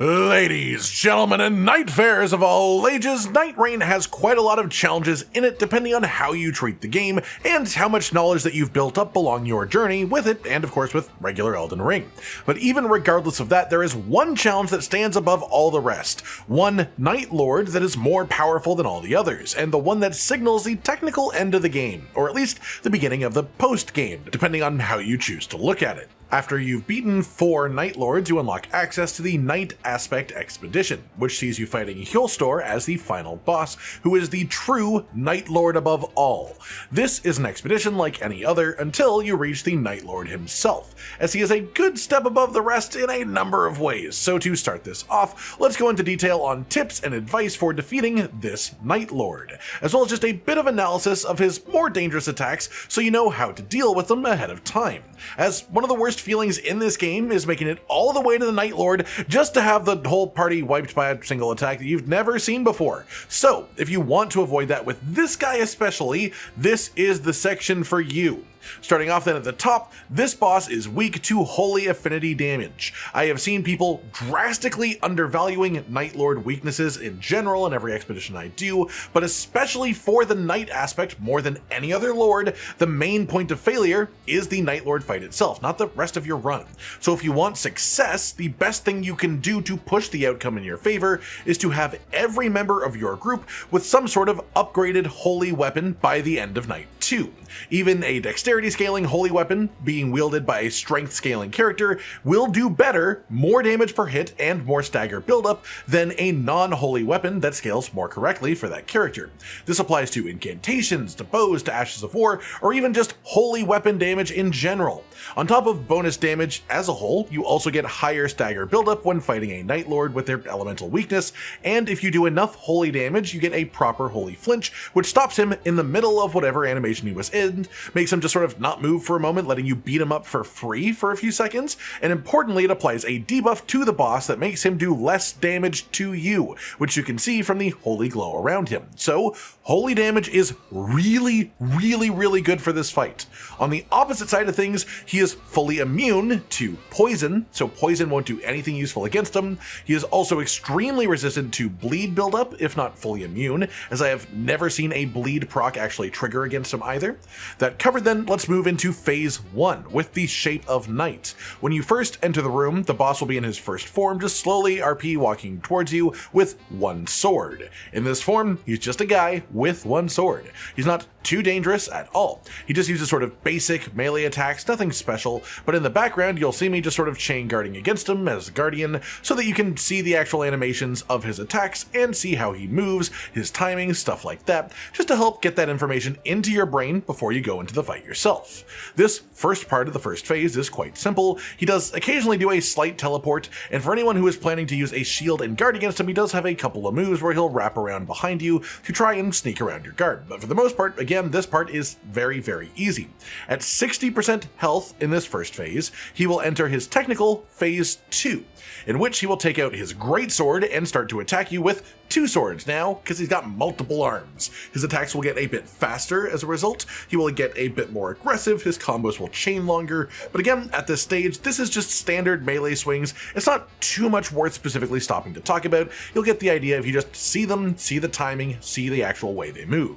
Ladies, gentlemen, and night fares of all ages, Nightreign has quite a lot of challenges in it depending on how you treat the game and how much knowledge that you've built up along your journey with it, and of course with regular Elden Ring. But even regardless of that, there is one challenge that stands above all the rest, one Nightlord that is more powerful than all the others, and the one that signals the technical end of the game, or at least the beginning of the post-game, depending on how you choose to look at it. After you've beaten 4 Nightlords, you unlock access to the Night Aspect Expedition, which sees you fighting Heolstor as the final boss, who is the true Nightlord above all. This is an expedition like any other until you reach the Nightlord himself, as he is a good step above the rest in a number of ways. So to start this off, let's go into detail on tips and advice for defeating this Nightlord, as well as just a bit of analysis of his more dangerous attacks so you know how to deal with them ahead of time, as one of the worst feelings in this game is making it all the way to the Nightlord just to have the whole party wiped by a single attack that you've never seen before. So if you want to avoid that with this guy especially, this is the section for you. Starting off then at the top, this boss is weak to Holy Affinity damage. I have seen people drastically undervaluing Nightlord weaknesses in general in every expedition I do, but especially for the Night aspect more than any other lord, the main point of failure is the Nightlord fight itself, not the rest of your run. So if you want success, the best thing you can do to push the outcome in your favor is to have every member of your group with some sort of upgraded holy weapon by the end of Night 2. Even a dexterity scaling holy weapon being wielded by a strength scaling character will do better, more damage per hit, and more stagger buildup than a non-holy weapon that scales more correctly for that character. This applies to incantations, to bows, to ashes of war, or even just holy weapon damage in general. On top of bonus damage as a whole, you also get higher stagger buildup when fighting a Nightlord with their elemental weakness, and if you do enough holy damage, you get a proper holy flinch, which stops him in the middle of whatever animation he was in, makes him just sort of not move for a moment, letting you beat him up for free for a few seconds, and importantly, it applies a debuff to the boss that makes him do less damage to you, which you can see from the holy glow around him. So, holy damage is really good for this fight. On the opposite side of things, he is fully immune to poison, so poison won't do anything useful against him. He is also extremely resistant to bleed buildup, if not fully immune, as I have never seen a bleed proc actually trigger against him either. That covered then, let's move into phase 1 with the Shape of Night. When you first enter the room, the boss will be in his first form, just slowly RP walking towards you with one sword. In this form, he's just a guy with one sword. He's not too dangerous at all. He just uses sort of basic melee attacks, nothing special, but in the background you'll see me just sort of chain guarding against him as guardian so that you can see the actual animations of his attacks and see how he moves, his timing, stuff like that, just to help get that information into your brain before you go into the fight yourself. This first part of the first phase is quite simple. He does occasionally do a slight teleport, and for anyone who is planning to use a shield and guard against him, he does have a couple of moves where he'll wrap around behind you to try and sneak around your guard. But for the most part, again, this part is very easy. At 60% health in this first phase, he will enter his technical phase 2, in which he will take out his greatsword and start to attack you with 2 swords now, because he's got multiple arms. His attacks will get a bit faster as a result, he will get a bit more aggressive, his combos will chain longer, but again, at this stage, this is just standard melee swings. It's not too much worth specifically stopping to talk about. You'll get the idea if you just see them, see the timing, see the actual way they move.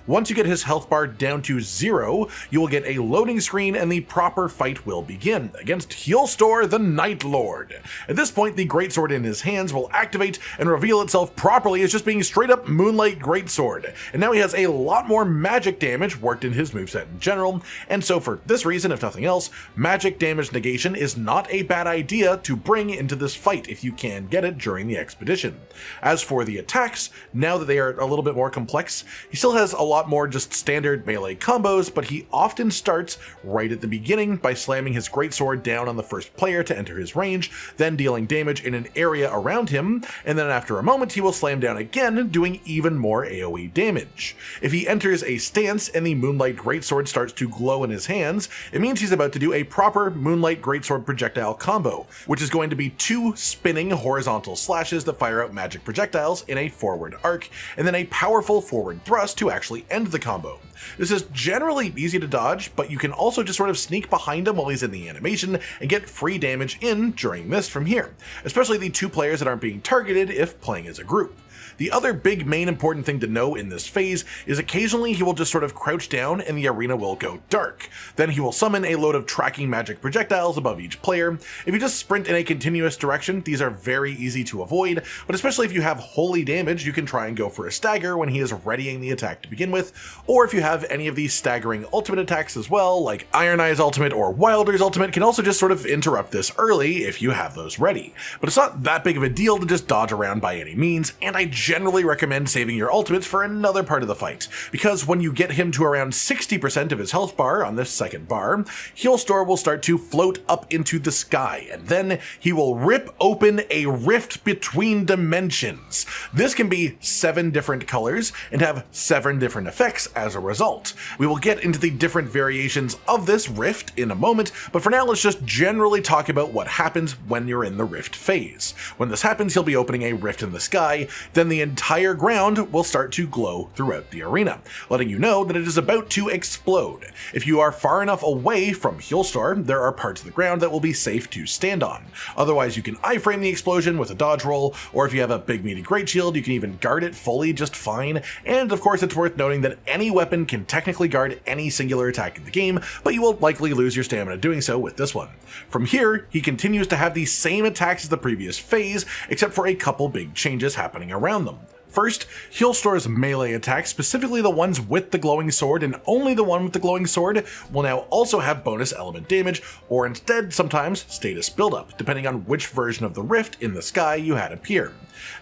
Once you get his health bar down to 0, you will get a loading screen and the proper fight will begin against Heolstor the Nightlord. At this point, the greatsword in his hands will activate and reveal itself properly as just being straight up Moonlight Greatsword, and now he has a lot more magic damage worked in his moveset in general, and so for this reason, if nothing else, magic damage negation is not a bad idea to bring into this fight if you can get it during the expedition. As for the attacks, now that they are a little bit more complex, he still has a lot more just standard melee combos, but he often starts right at the beginning by slamming his greatsword down on the first player to enter his range, then dealing damage in an area around him, and then after a moment he will slam down again, doing even more AoE damage. If he enters a stance and the Moonlight Greatsword starts to glow in his hands, it means he's about to do a proper Moonlight Greatsword projectile combo, which is going to be 2 spinning horizontal slashes that fire out magic projectiles in a forward arc, and then a powerful forward thrust to actually actually end the combo. This is generally easy to dodge, but you can also just sort of sneak behind him while he's in the animation and get free damage in during this from here, especially the 2 players that aren't being targeted if playing as a group. The other big main important thing to know in this phase is occasionally he will just sort of crouch down and the arena will go dark. Then he will summon a load of tracking magic projectiles above each player. If you just sprint in a continuous direction, these are very easy to avoid, but especially if you have holy damage, you can try and go for a stagger when he is readying the attack to begin with, or if you have any of these staggering ultimate attacks as well, like Iron Eye's ultimate or Wilder's ultimate, can also just sort of interrupt this early if you have those ready. But it's not that big of a deal to just dodge around by any means, and I generally recommend saving your ultimates for another part of the fight, because when you get him to around 60% of his health bar on this second bar, Heolstor will start to float up into the sky, and then he will rip open a rift between dimensions. This can be 7 different colors and have 7 different effects as a result. We will get into the different variations of this rift in a moment, but for now let's just generally talk about what happens when you're in the rift phase. When this happens, he'll be opening a rift in the sky, then the entire ground will start to glow throughout the arena, letting you know that it is about to explode. If you are far enough away from Heolstor, there are parts of the ground that will be safe to stand on. Otherwise, you can iframe the explosion with a dodge roll, or if you have a big meaty great shield, you can even guard it fully just fine. And of course, it's worth noting that any weapon can technically guard any singular attack in the game, but you will likely lose your stamina doing so with this one. From here, he continues to have the same attacks as the previous phase, except for a couple big changes happening around them. First, Heolstor's melee attacks, specifically the ones with the glowing sword and only the one with the glowing sword, will now also have bonus element damage, or instead sometimes status buildup, depending on which version of the rift in the sky you had appear.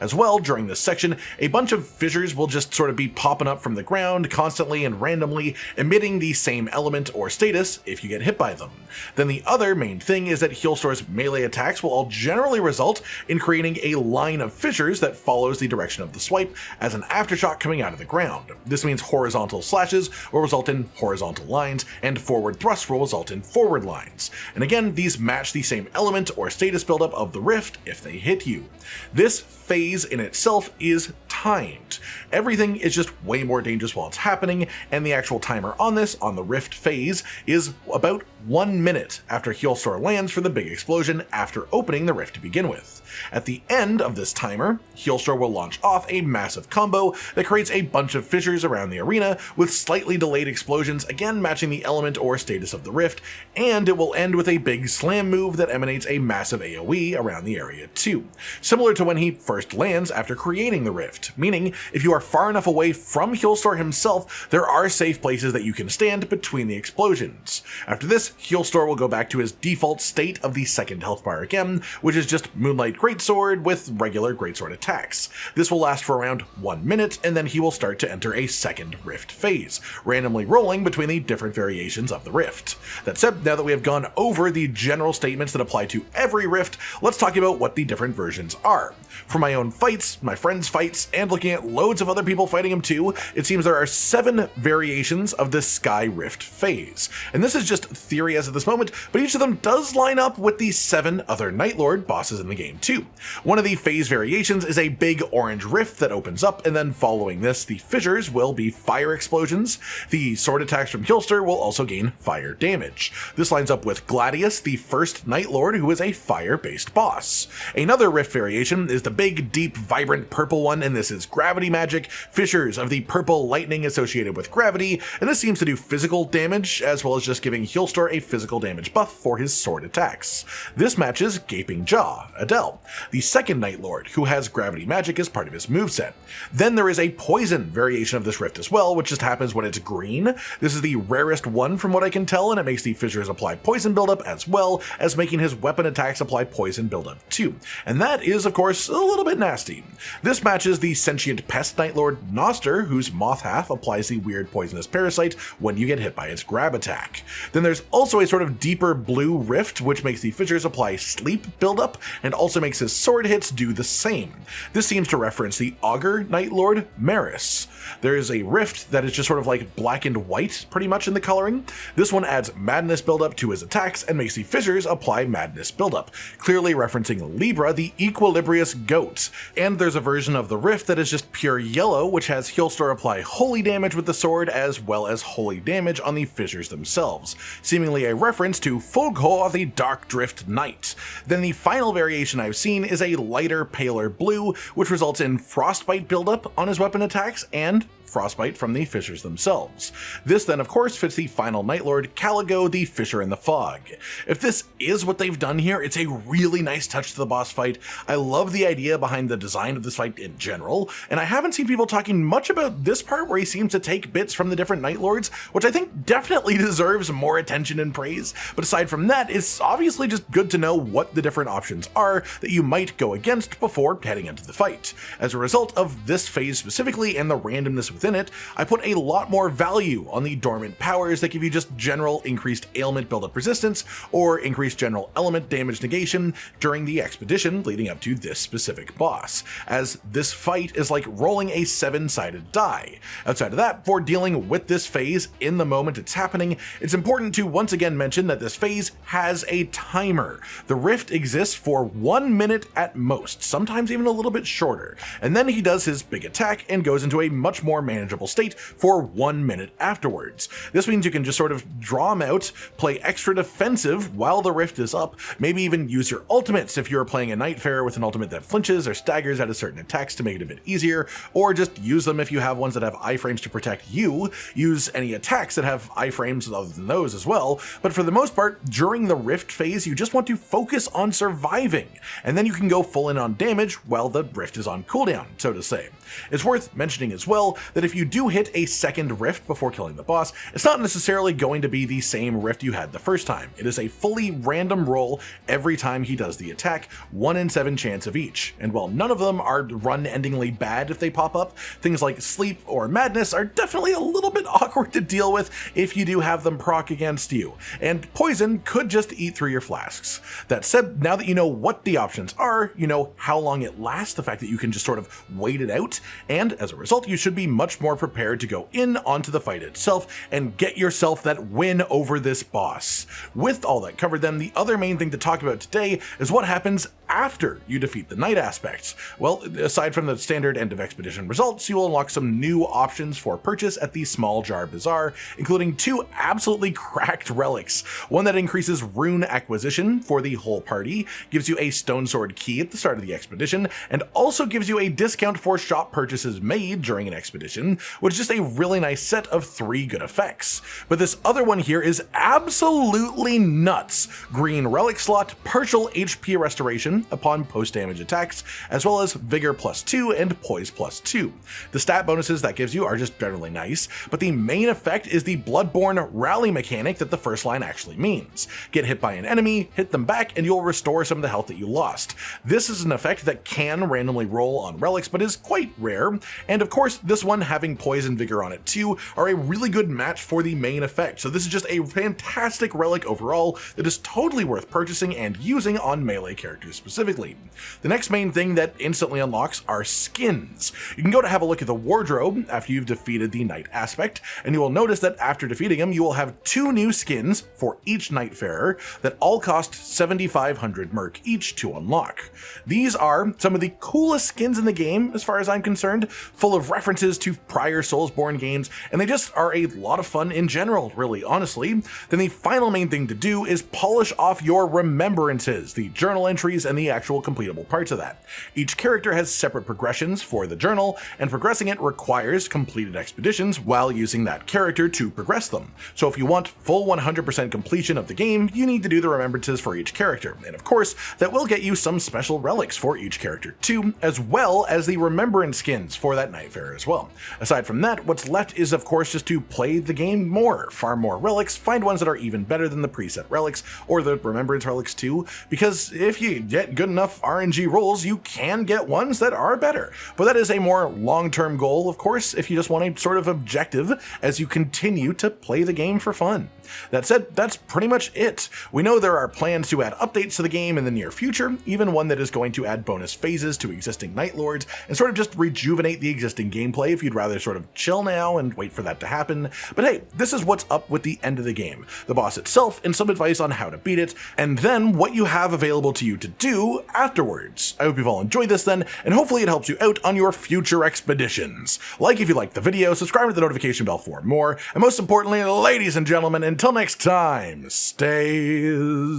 As well, during this section, a bunch of fissures will just sort of be popping up from the ground constantly and randomly, emitting the same element or status if you get hit by them. Then the other main thing is that Heolstor's melee attacks will all generally result in creating a line of fissures that follows the direction of the swipe as an aftershock coming out of the ground. This means horizontal slashes will result in horizontal lines, and forward thrusts will result in forward lines. And again, these match the same element or status buildup of the rift if they hit you. This phase in itself is timed. Everything is just way more dangerous while it's happening, and the actual timer on this, on the rift phase, is about 1 minute after Heolstor lands for the big explosion after opening the rift to begin with. At the end of this timer, Heolstor will launch off a massive combo that creates a bunch of fissures around the arena with slightly delayed explosions, again matching the element or status of the rift, and it will end with a big slam move that emanates a massive AoE around the area too, similar to when he first lands after creating the rift, meaning if you are far enough away from Heolstor himself, there are safe places that you can stand between the explosions. After this, Heolstor will go back to his default state of the second health bar again, which is just Moonlight Greatsword with regular Greatsword attacks. This will last for around 1 minute, and then he will start to enter a second rift phase, randomly rolling between the different variations of the rift. That said, now that we have gone over the general statements that apply to every rift, let's talk about what the different versions are. For my own fights, my friends' fights, and looking at loads of other people fighting them too, it seems there are 7 variations of the Sky Rift phase. And this is just theory as of this moment, but each of them does line up with the 7 other Nightlord bosses in the game too. One of the phase variations is a big orange rift that opens up, and then following this, the fissures will be fire explosions. The sword attacks from Heolstor will also gain fire damage. This lines up with Gladius, the first Nightlord, who is a fire-based boss. Another rift variation is the big, deep, vibrant purple one, and this is gravity magic, fissures of the purple lightning associated with gravity, and this seems to do physical damage, as well as just giving Heolstor a physical damage buff for his sword attacks. This matches Gaping Jaw, Adele, the second Nightlord, who has gravity magic as part of his moveset. Then there is a poison variation of this rift as well, which just happens when it's green. This is the rarest one from what I can tell, and it makes the fissures apply poison buildup as well as making his weapon attacks apply poison buildup too. And that is, of course, a little bit nasty. This matches the sentient pest Nightlord Noster, whose moth half applies the weird poisonous parasite when you get hit by its grab attack. Then there's also a sort of deeper blue rift, which makes the fissures apply sleep buildup, and also makes makes his sword hits do the same. This seems to reference the Augur Nightlord Maris. There is a rift that is just sort of like black and white pretty much in the coloring. This one adds madness buildup to his attacks and makes the fissures apply madness buildup, clearly referencing Libra, the equilibrious goat. And there's a version of the rift that is just pure yellow, which has Heolstor apply holy damage with the sword as well as holy damage on the fissures themselves, seemingly a reference to Foghor, the Dark Drift Knight. Then the final variation I've seen is a lighter, paler blue, which results in frostbite buildup on his weapon attacks and frostbite from the fissures themselves. This then of course fits the final Nightlord, Caligo, the Fissure in the Fog. If this is what they've done here, it's a really nice touch to the boss fight. I love the idea behind the design of this fight in general, and I haven't seen people talking much about this part where he seems to take bits from the different Nightlords, which I think definitely deserves more attention and praise. But aside from that, it's obviously just good to know what the different options are that you might go against before heading into the fight. As a result of this phase specifically and the randomness within it, I put a lot more value on the dormant powers that give you just general increased ailment buildup resistance or increased general element damage negation during the expedition leading up to this specific boss, as this fight is like rolling a 7-sided die. Outside of that, for dealing with this phase in the moment it's happening, it's important to once again mention that this phase has a timer. The rift exists for 1 minute at most, sometimes even a little bit shorter, and then he does his big attack and goes into a much more manageable state for 1 minute afterwards. This means you can just sort of draw him out, play extra defensive while the rift is up, maybe even use your ultimates if you're playing a Nightfarer with an ultimate that flinches or staggers out of certain attacks to make it a bit easier, or just use them if you have ones that have iframes to protect you. Use any attacks that have iframes other than those as well, but for the most part, during the rift phase, you just want to focus on surviving, and then you can go full in on damage while the rift is on cooldown, so to say. It's worth mentioning as well that if you do hit a second rift before killing the boss, it's not necessarily going to be the same rift you had the first time. It is a fully random roll every time he does the attack, 1 in 7 chance of each. And while none of them are run-endingly bad if they pop up, things like sleep or madness are definitely a little bit awkward to deal with if you do have them proc against you. And poison could just eat through your flasks. That said, now that you know what the options are, you know how long it lasts, the fact that you can just sort of wait it out, and as a result, you should be much more prepared to go in onto the fight itself and get yourself that win over this boss. With all that covered then, the other main thing to talk about today is what happens after you defeat the night aspects. Well, aside from the standard end of expedition results, you will unlock some new options for purchase at the Small Jar Bazaar, including 2 absolutely cracked relics. One that increases rune acquisition for the whole party, gives you a stone sword key at the start of the expedition, and also gives you a discount for shop purchases made during an expedition, which is just a really nice set of 3 good effects. But this other one here is absolutely nuts. Green relic slot, partial HP restoration upon post-damage attacks, as well as Vigor +2 and Poise +2. The stat bonuses that gives you are just generally nice, but the main effect is the Bloodborne rally mechanic that the first line actually means. Get hit by an enemy, hit them back, and you'll restore some of the health that you lost. This is an effect that can randomly roll on relics, but is quite rare, and of course this one having Poise and Vigor on it too are a really good match for the main effect, so this is just a fantastic relic overall that is totally worth purchasing and using on melee characters specifically. The next main thing that instantly unlocks are skins. You can go to have a look at the wardrobe after you've defeated the Night aspect, and you will notice that after defeating him you will have 2 new skins for each Nightfarer that all cost 7,500 merc each to unlock. These are some of the coolest skins in the game as far as I'm concerned, full of references to prior Soulsborne games, and they just are a lot of fun in general, really, honestly. Then the final main thing to do is polish off your remembrances, the journal entries and the actual completable parts of that. Each character has separate progressions for the journal, and progressing it requires completed expeditions while using that character to progress them. So if you want full 100% completion of the game, you need to do the remembrances for each character, and of course, that will get you some special relics for each character too, as well as the remembrance skins for that Nightfarer as well. Aside from that, what's left is of course just to play the game more, farm more relics, find ones that are even better than the preset relics, or the remembrance relics too, because if you get get good enough RNG rolls, you can get ones that are better. But that is a more long-term goal, of course, if you just want a sort of objective as you continue to play the game for fun. That said, that's pretty much it. We know there are plans to add updates to the game in the near future, even one that is going to add bonus phases to existing Nightlords and sort of just rejuvenate the existing gameplay if you'd rather sort of chill now and wait for that to happen. But hey, this is what's up with the end of the game, the boss itself and some advice on how to beat it, and then what you have available to you to do afterwards. I hope you've all enjoyed this then, and hopefully it helps you out on your future expeditions. Like if you liked the video, subscribe to the notification bell for more, and most importantly, ladies and gentlemen, until next time, stay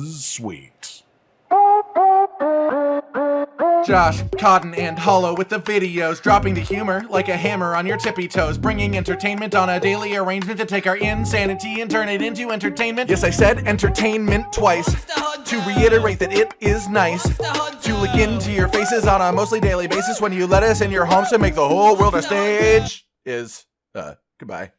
sweet. Josh, Cotton, and Hollow with the videos, dropping the humor like a hammer on your tippy toes, bringing entertainment on a daily arrangement to take our insanity and turn it into entertainment. Yes, I said entertainment twice, to reiterate that it is nice to look into your faces on a mostly daily basis when you let us in your homes to make the whole world a stage. Goodbye.